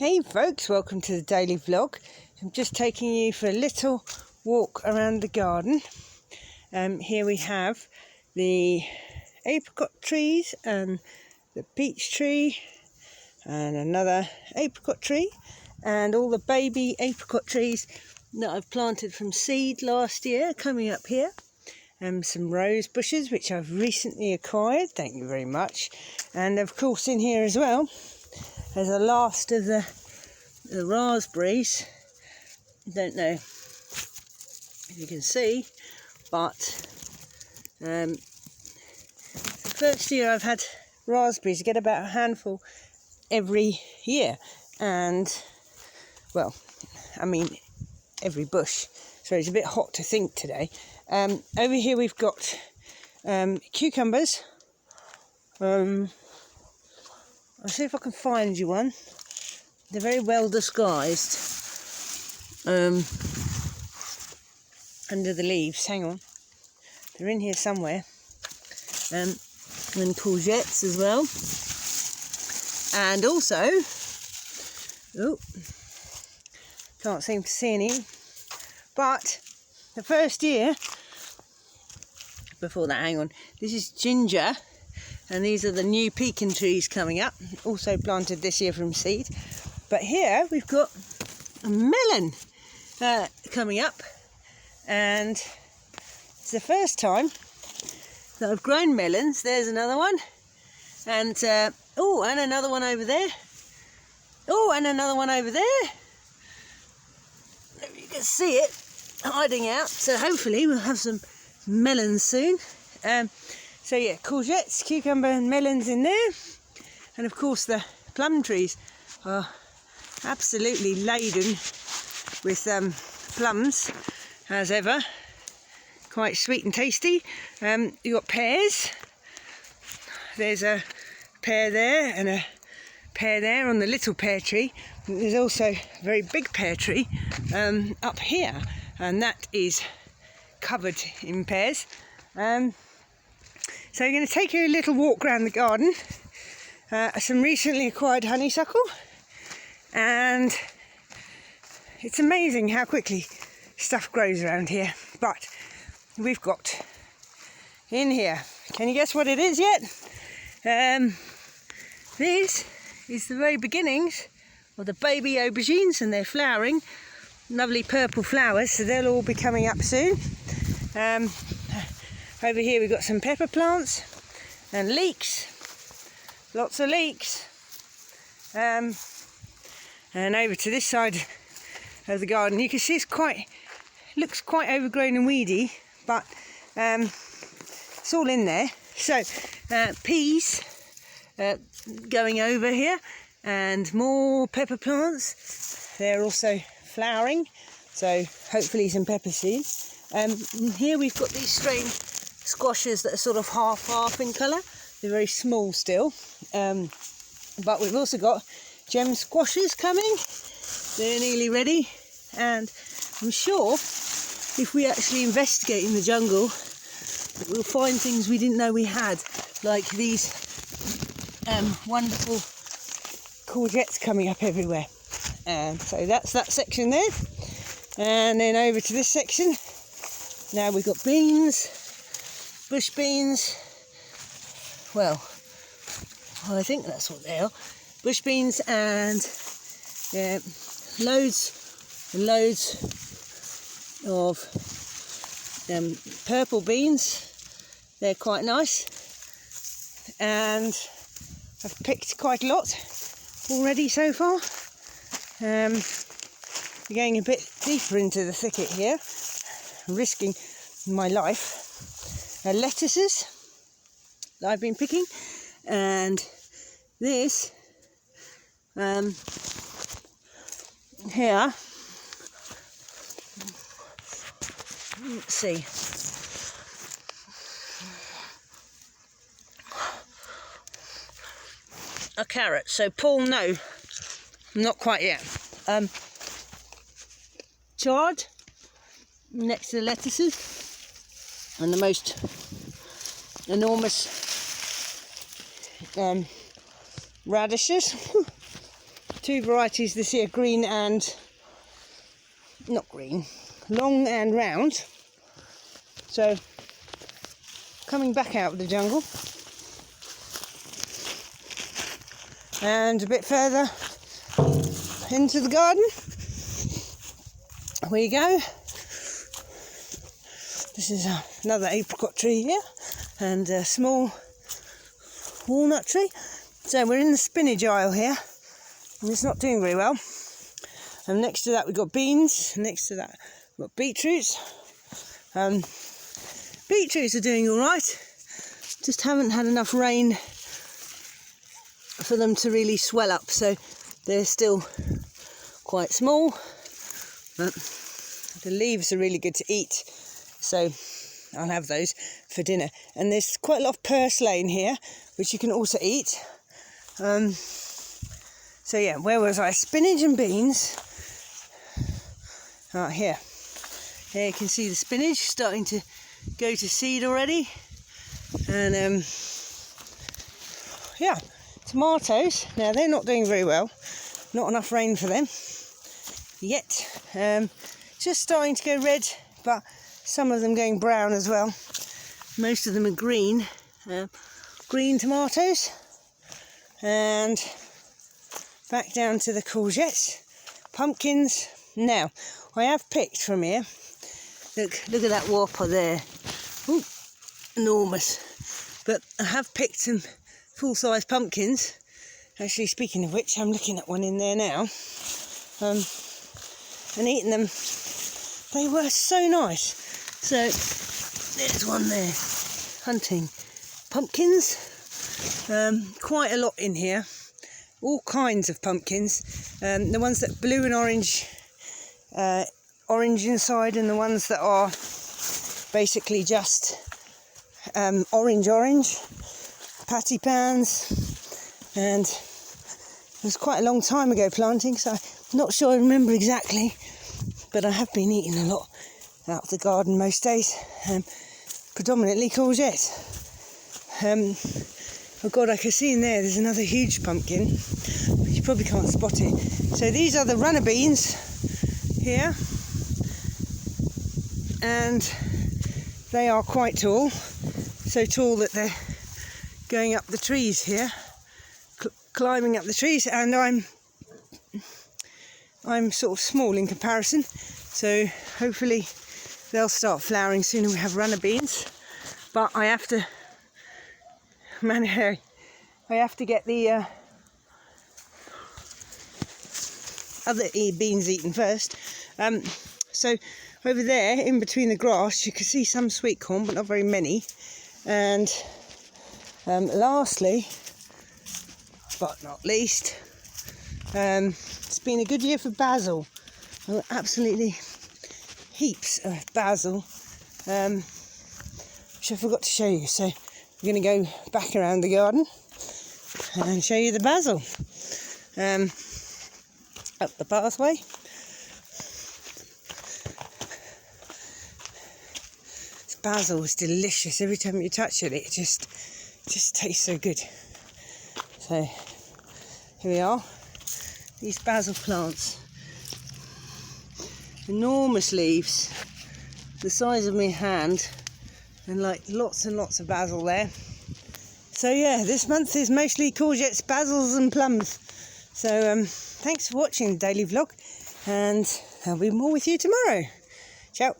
Hey folks, welcome to the daily vlog. I'm just taking you for a little walk around the garden. Here we have the apricot trees and the peach tree and another apricot tree and all the baby apricot trees that I've planted from seed last year coming up here. Some rose bushes which I've recently acquired, thank you very much. And of course in here as well, there's the last of the raspberries. I don't know if you can see, but the first year I've had raspberries. I get about a handful every year, and well, I mean every bush. So it's a bit hot to think today. Over here we've got cucumbers. I'll see if I can find you one. They're very well disguised under the leaves. Hang on, they're in here somewhere. And courgettes as well. And also, oh, can't seem to see any. But the first year, before that, hang on, this is ginger. And these are the new pecan trees coming up, also planted this year from seed. But here we've got a melon coming up, and it's the first time that I've grown melons. There's another one, and oh, and another one over there. Oh, and another one over there. If you can see it hiding out. So hopefully we'll have some melons soon. So yeah, courgettes, cucumber and melons in there. And of course the plum trees are absolutely laden with plums, as ever. Quite sweet and tasty. You've got pears. There's a pear there and a pear there on the little pear tree. There's also a very big pear tree up here, and that is covered in pears. So I'm going to take you a little walk around the garden. Some recently acquired honeysuckle, and it's amazing how quickly stuff grows around here. But we've got in here, can you guess what it is yet? This is the very beginnings of the baby aubergines, and they're flowering. Lovely purple flowers, so they'll all be coming up soon. Over here we've got some pepper plants and leeks, lots of leeks. And over to this side of the garden, you can see it looks quite overgrown and weedy, but it's all in there. So peas going over here, and more pepper plants. They're also flowering, so hopefully some pepper seeds. Here we've got these strange squashes that are sort of half in colour. They're very small still, but we've also got gem squashes coming. They're nearly ready, and I'm sure if we actually investigate in the jungle, we'll find things we didn't know we had, like these wonderful courgettes coming up everywhere. So that's that section there, and then over to this section. Now we've got beans, bush beans. Well, I think that's what they are. Bush beans, and loads and loads of purple beans. They're quite nice, and I've picked quite a lot already so far. We're going a bit deeper into the thicket here, risking my life. Lettuces that I've been picking, and this here, let's see, a carrot. So Paul, no, not quite yet. Chard next to the lettuces, and the most enormous radishes. two varieties this year, green and not green, long and round. So coming back out of the jungle, and a bit further into the garden, here you go. This is another apricot tree here, and a small walnut tree. So we're in the spinach aisle here, and it's not doing very well. And next to that we've got beans, next to that we've got beetroots. Beetroots are doing all right, just haven't had enough rain for them to really swell up, so they're still quite small, but the leaves are really good to eat, so I'll have those for dinner. And there's quite a lot of Perslane here, which you can also eat. So yeah, where was I? Spinach and beans. Here you can see the spinach starting to go to seed already, and yeah, tomatoes, now they're not doing very well, not enough rain for them yet, just starting to go red, but some of them going brown as well. Most of them are green, green tomatoes. And back down to the courgettes, pumpkins. Now I have picked from here, look at that whopper there. Ooh, enormous. But I have picked some full-size pumpkins. Actually, speaking of which, I'm looking at one in there now, and eating them. They were so nice. So there's one there, hunting pumpkins. Quite a lot in here, all kinds of pumpkins. The ones that are blue and orange, orange inside, and the ones that are basically just orange, patty pans. And it was quite a long time ago planting, so I'm not sure I remember exactly, but I have been eating a lot out of the garden most days, predominantly courgettes. Oh God, I can see in there's another huge pumpkin, but you probably can't spot it. So these are the runner beans here, and they are quite tall, so tall that they're going up the trees here, climbing up the trees, and I'm sort of small in comparison, so hopefully they'll start flowering soon and we have runner beans. But I have to get the other beans eaten first. So over there, in between the grass, you can see some sweetcorn, but not very many. And lastly, but not least, it's been a good year for basil. Absolutely heaps of basil, which I forgot to show you. So we're going to go back around the garden and show you the basil. Up the pathway. This basil is delicious. Every time you touch it, it just tastes so good. So here we are. These basil plants, enormous leaves, the size of my hand, and like lots and lots of basil there. So yeah, this month is mostly courgettes, basils and plums. So thanks for watching the daily vlog, and there'll be more with you tomorrow. Ciao.